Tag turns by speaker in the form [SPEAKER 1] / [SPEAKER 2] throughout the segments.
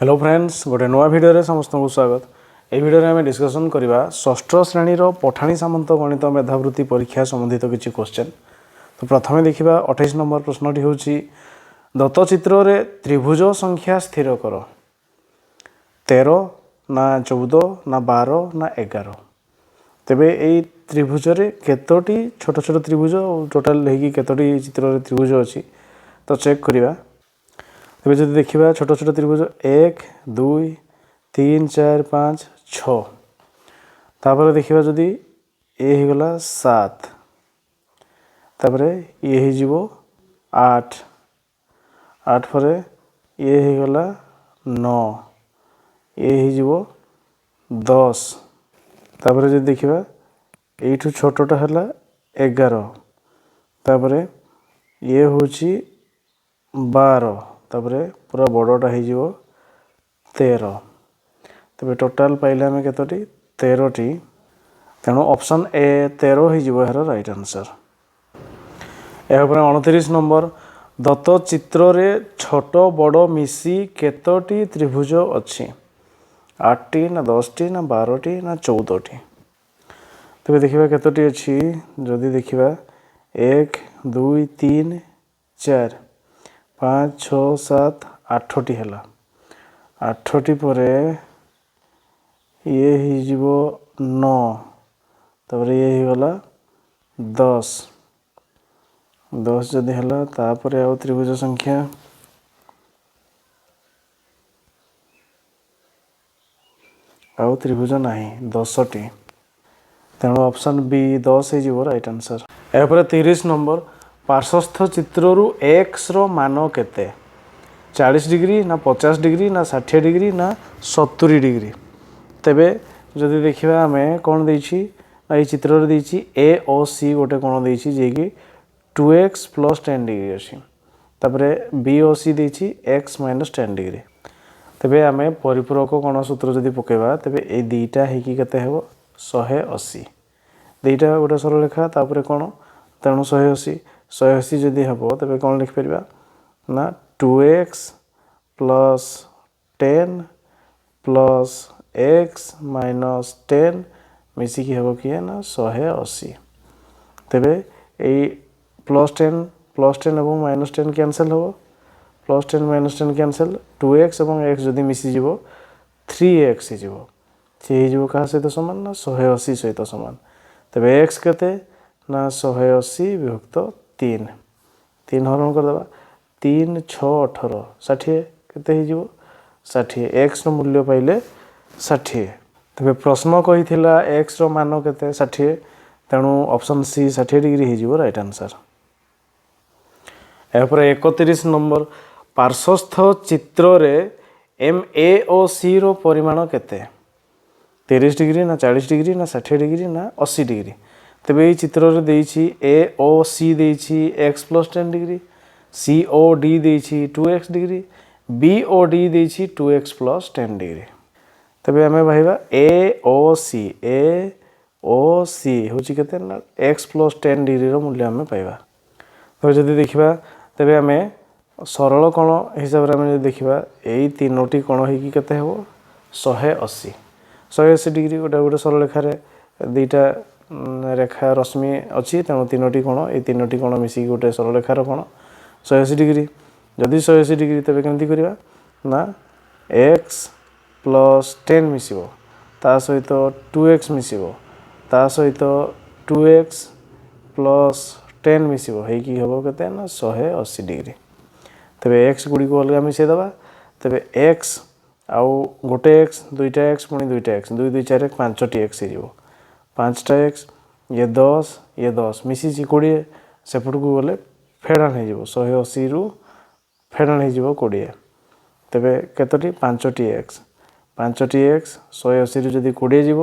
[SPEAKER 1] Hello friends गोटे नुआ video समस्त को स्वागत। ये भिडियो आम डिस्कसन करवा षष्ठ श्रेणी पठाणी सामंत गणित मेधावृत्ति परीक्षा संबंधित किसी क्वेश्चन। तो प्रथम देखा 28 नंबर प्रश्नटी हूँ दत्त चित्र रे त्रिभुज संख्या स्थिर कर 13 ना 14 ना 12 ना 11। तेबे यही त्रिभुज रे केतोटी छोट छोट त्रिभुज टोटाल होगी केतोटी चित्र रे त्रिभुज अच्छी तो चेक करवा। तेज जब देखा छोट छोट त्रिभुज 1 2 3 4 5 6 तापर देखा जदि ये गला 7 तापर ये हो 8 8 पर ये गला 9 ये हो 10 तापर जब देखा यू छोटा है 11 तापर ये हूँ 12 तापर पूरा बड़टा हो 13। तबे टोटाल पाइले आम केतोटी 13 टी। तेणु ऑप्शन ए 13 हो यार राइट आंसर। यह 29 नंबर दत्त चित्र रे छोट बड़ मिसी केतोटी त्रिभुज अच्छी 8टी ना 10टी ना 12टी ना 14टी। तेज देखा केतोटी अच्छी जदि देखा 1 2 3 4 5 6 7 8टी है 8टी पर ये हो 9 तापर ये गला 10 10 जदि है तापर आउ त्रिभुज संख्या आउ त्रिभुज नहीं 10टी। तेणु ऑप्शन बी 10 हो राइट आंसर। यापर 30 नंबर पार्श्वस्थ चित्रु एक्स रो मान केते 40 डिग्री ना 50 डिग्री ना 60 डिग्री ना 70 डिग्री। तेबे जदि देखा आम कौन देछि ये चित्र देछि ए ओ सी गोटे कौन देछि जे कि 2x + 10 डिग्री अच्छी तापर बी ओ सी देछि x - 10 डिग्री। तेबे आम परिपूरक कौन सूत्र जदि पकेबा तेबे ए दुईटा होगी केते हेबो 180 दुईटा गोटे सरलरेखा तापर कौन तेणु 180 180 जदि हम तेज कौन लिखिपर ना 2x + 10 + x - 10 मिसिकी हम किए ना 180। तेबे यही +10 और -10 कैंसल हम +10 - 10 कैंसल 2x और x जदि मिसीज 3x हो क्या सहित सामान ना 180 सहित सामान। तेबे x केते ना 180 विभक्त 3 3 हरण करदे 3 6 18 60 केते हो 60 x मूल्य पाइले 60। तेबे प्रश्न कही x मान केते 60 तेणु ऑप्शन सी 60 डिग्री हो राइट आंसर। यापर 31 नंबर पार्श्वस्थ चित्र रे एम ए ओ सी रो परिमाण केते 30 डिग्री ना 40 डिग्री ना 60 डिग्री ना 80 डिग्री। तेबे ये चित्र रे देछि ए ओ सी देछि x + 10 degree C O D देछि 2x degree B O D देछि 2x + 10 डिग्री। तेबे आमे भाईबा ए ओ सी होछि केते ना x + 10 डिग्री रो मूल्य आमे पाइबा। तो जदि देखिबा तेबे आमे सरल कोण हिसाब रे आमे देखिबा एई तीनोटी कोण होई केते हेबो 180 180 डिग्री गोटे गोटे सरल रेखा रे दुईटा रेखा रश्मि अच्छी तेणु तीनोटी कोण ये तीनोटी कोण मिसिक गोटे सरल रेखार कोण 180 डिग्री। जदि 180 डिग्री तेज केमती करवा ना x + 10 मिसिबो ता सहित 2x मिसिबो ता सहित 2x + 10 मिसिबो हेकी हबो केते ना 180 डिग्री। तेबे x गुडी को अलगा मिसै दबा तेबे x आउ गोटे x दुईटा x पुणी दुईटा x 2 2 4 5टी x हो 5टा x ये 10 मिसी 20 सेपट को गले फेडाण हो 180 रु फेडाण हो 20। तेबे केतोटी 5टी x 180 रु जदि 20 जीव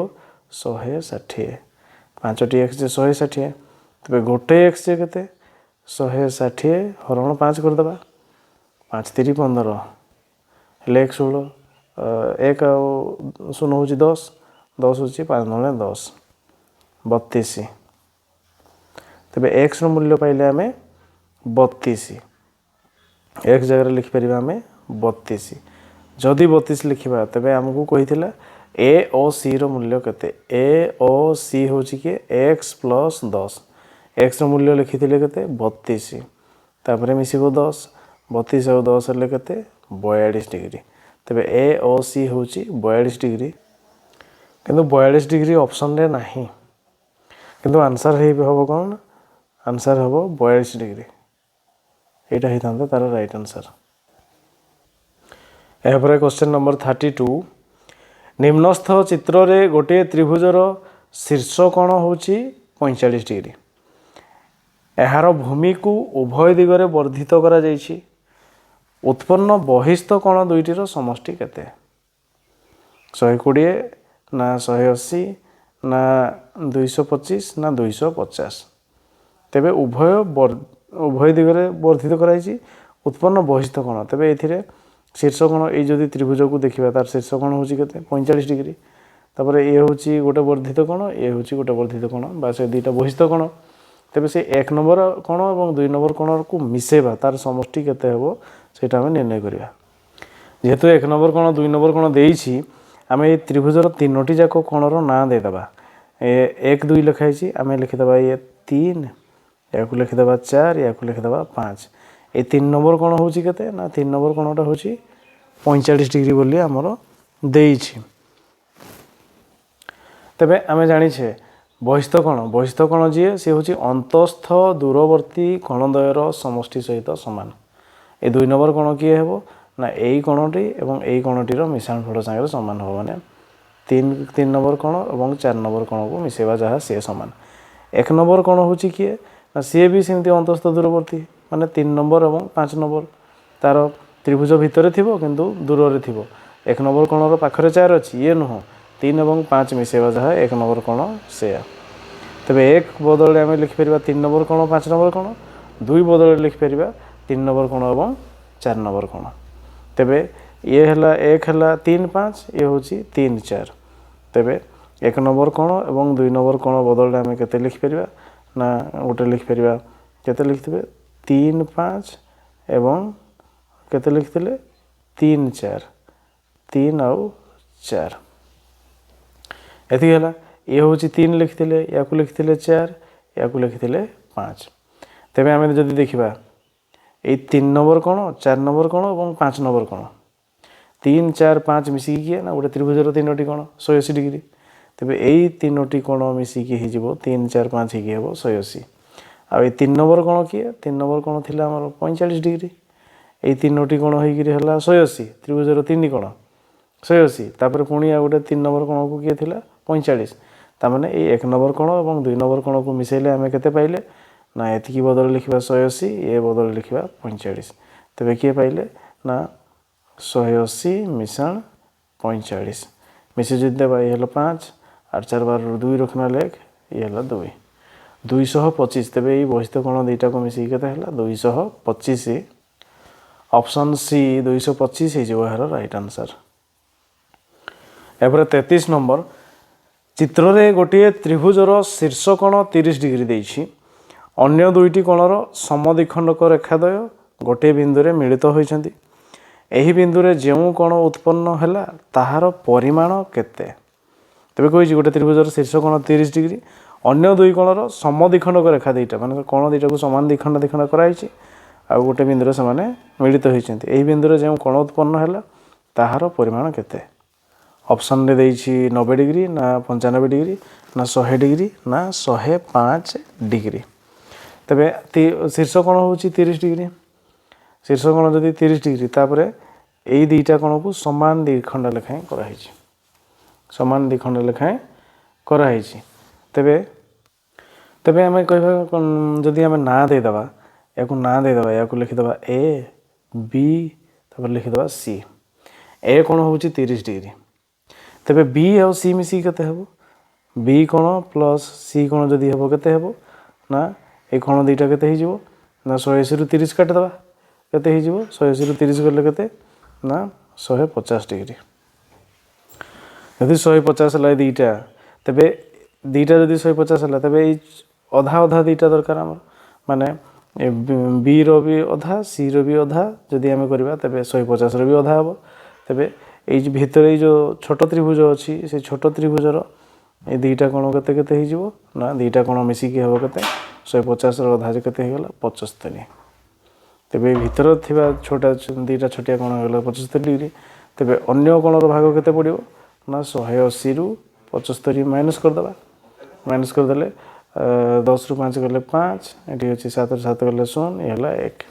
[SPEAKER 1] 160 5टी x 160 तेबे गोटे x जे केते 160 हरण 5 कर दबा 5 3 15 हेले 16 1 शून्य हूँ 10 10 हूँ 5 9 10 32। तेबे x मूल्य पाइले आमे 32 x जगह लिखिपर आम 32 जदि 32 लिखा तेरे आमको कही ए ओ सी रो मूल्य केते ए ओ सी हूँ कि एक्स प्लस 10 एक्स रो मूल्य लिखी केते 32 तापर मिसिबो 10 32 और 10 हेल्ले केते 42 डिग्री तेरे ए ओ सी हूँ 42 डिग्री किंतु 42 डिग्री ऑप्शन रे नहीं किंतु आंसर हम कौन आंसर हम 42 डिग्री यहाँ होता तार राइट आंसर। यहाँ क्वेश्चन नंबर 32 निम्नस्थ चित्र रे गोटे त्रिभुजर शीर्ष कोण हूँ 45 डिग्री यार भूमि को उभय दिगरे वर्धित करा जाइछि उत्पन्न बहिस्थ कोण दुईटीर समष्टि केते 120 ना 180 ना 225 ना 250 तेबे उभय दिगरे वर्धित कराई उत्पन्न बहिस्थ कोण तेबे एथिरे शीर्ष कोण ये जदि त्रिभुज को देखा तार शीर्ष कोण हूँ के 45 डिग्री तापर ये हूँ गोटे वर्धित कोण ये हूँ गोटे वर्धित कोण बा से दुईटा बहिस्थ कोण तेबे से 1 नंबर कोण और 2 नंबर कोण को मिसेबा तार समष्टि केते हेबो सेटा हम निर्णय करिया जेहेतु 1 नंबर कोण 2 नंबर कोण देइछि आमे ए त्रिभुजर तीनोटी जाक कोणर ना दे दबा 1 2 लिखाई आमे लिखि दबा ये 3 या को लिखि दबा 4 या को लिखि दबा 5 ये 3 नंबर कोण हूँ केते ना 3 नंबर कोणटा हूँ 45 डिग्री बोली आमर देइछि तेबे आमे जानिछे बहिस्थ कोण जी सी हूँ अंतस्थ दूरवर्ती कोणद्वयर समष्टि सहित सामान ए 2 नंबर कोण किए हेबो ना एई कोणटी एवं एई कोणटीर मिश्रण फल संगे सामान हो माने 3 नंबर कोण और 4 नंबर कोण को मिसेबा जहाँ सी सामान 1 नंबर कोण हूँ किए ना सी भी सेमती अंतस्थ दूरवर्ती माने 3 नंबर और 5 नंबर तार त्रिभुज भितर थिबो किंतु दूर रे थिबो 1 नंबर कोणर पाखरे 4 अच्छी ये नुह 3 और 5 मिसेबा जहाँ 1 नंबर कोण से तेबे 1 बदल आम लिखिपर 3 नंबर कोण 5 नंबर कोण 2 बदल लिखिपर 3 नंबर कोण और 4 नंबर कोण तेबे ये हला 1 हला 3 5 ये हूँ 3 4 तेबे 1 नंबर कोण और 2 नंबर कोण बदल आम के लिखिपर ना गोटे लिखिपर केते लिखिथे 3 5 एवं केते लिखिले 3 4 3 आउ 4 एति हला ये हूँ 3 लिखिले या को लिखिले 4 या को लिखिले 5 तेबे आम जदि देखा ये 3 नंबर कोण 4 नंबर कोण और 5 नंबर कोण 3 4 5 मिसिकी किए ना गोटे त्रिभुजर 3टी कोण 180 डिग्री तेबे यही 3टी कोण मिसिकी हो 3 4 5 ही हम 180 आ 3 नंबर कोण किए 3 नंबर कोण थिला हमर 45 डिग्री यही 3टी कोण होइकिरी हला 180 त्रिभुजर 3 कोण 180 तापर पुणी आ गोटे 3 नंबर कोण को किए थिला 45 तामाने ये 1 नंबर कोण और 2 नंबर कोण को मिसेले आमे केते पाइले ना एतिकी बदल लिखा 180 ये बदल लिखा 45 तेबे किए पाइले ना 180 मिश्रण 45 मिसे जदि देबा ये हला 5 8 4 12 2 रखना लेख ये हला 2 225 तेबे ये बहिस्थ कोण दुईटा को मिसिकी केते हला 225 ऑप्शन सी 225 हे जो यार राइट आंसर। एपर 33 नंबर चित्र रे गोटे त्रिभुजर शीर्ष कोण 30 डिग्री देइछि अन्य दुईटी कोणर समद्विखंडक रेखाद्वय गोटे बिंदु रे मिलित होइछन्ति एही बिंदु रे जेउ कोण उत्पन्न हैला ताहार परिमाण केते तेबे कहिछि गोटे त्रिभुजर शीर्ष कोण 30 डिग्री अन्य दुई कोणर समद्विखंडक रेखा दुईटा माने कोण दुईटा को समान द्विखंड द्विखंड कराइछि आ गोटे बिंदु रे समाने मिलित होइछन्ति एही बिंदु रे जेउ कोण उत्पन्न हैला ताहार परिमाण केते ऑप्शन रे देइछि 90 डिग्री ना 95 डिग्री ना 100 डिग्री ना 105 डिग्री तेबे शीर्ष कोण हूँ 30 डिग्री शीर्ष कोण जदि 30 डिग्री तापरे यही दुईटा कोण को समान द्विखंड लेखाएं कराई समान द्विखंड लेखाएं कराई तेबे तेबे आम कह जदि आम ना देदेबा या ना देदेबा या लिखिदेबा ए बी तापर लिखिदेबा सी ए कोण हूँ 30 डिग्री तेबे बी आ सी मिसी केते हेबो बी कोण प्लस सी कोण जदि हेबो केते हेबो ना ए कोण दुईटा केते हो जिवो ना 180 रु 30 काटिदेबा केते हो जिवो 180 रु 30 गले केते ना 150 डिग्री यदि 150 है दुईटा तेबे दुईटा जदि 150 है तेबे अधा अधा दुईटा दरकार आमर माने बी रो भी अधा सी रो भी अधा जदि आम करबा तेबे 150 रो भी अधा हेबो तेबे ये भितर ये जो छोट त्रिभुज अच्छी से छोट त्रिभुजर ये दुईटा कोण केते केते हो जीवो ना दुईटा कोण मिसिकी हम केते 150 अधा केते हो गला 75 तेबे भितर थिबा छोटा दुईटा छोटिया कोण हो गला 75 डिग्री तेबे अन्य कोणर भाग केते पड़िबो ना 180 रु 75 माइनस कर दबा माइनस कर देले 10 रु 5 गले 5 एटी अछि 7 रु 7 गले 0 ये हला 1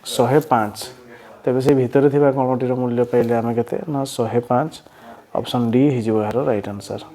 [SPEAKER 1] 105 तेबे से भितर थिबा कोणटीर मूल्य पाइले आमे केते ना 105 ऑप्शन डी हि जीवो यार राइट आंसर।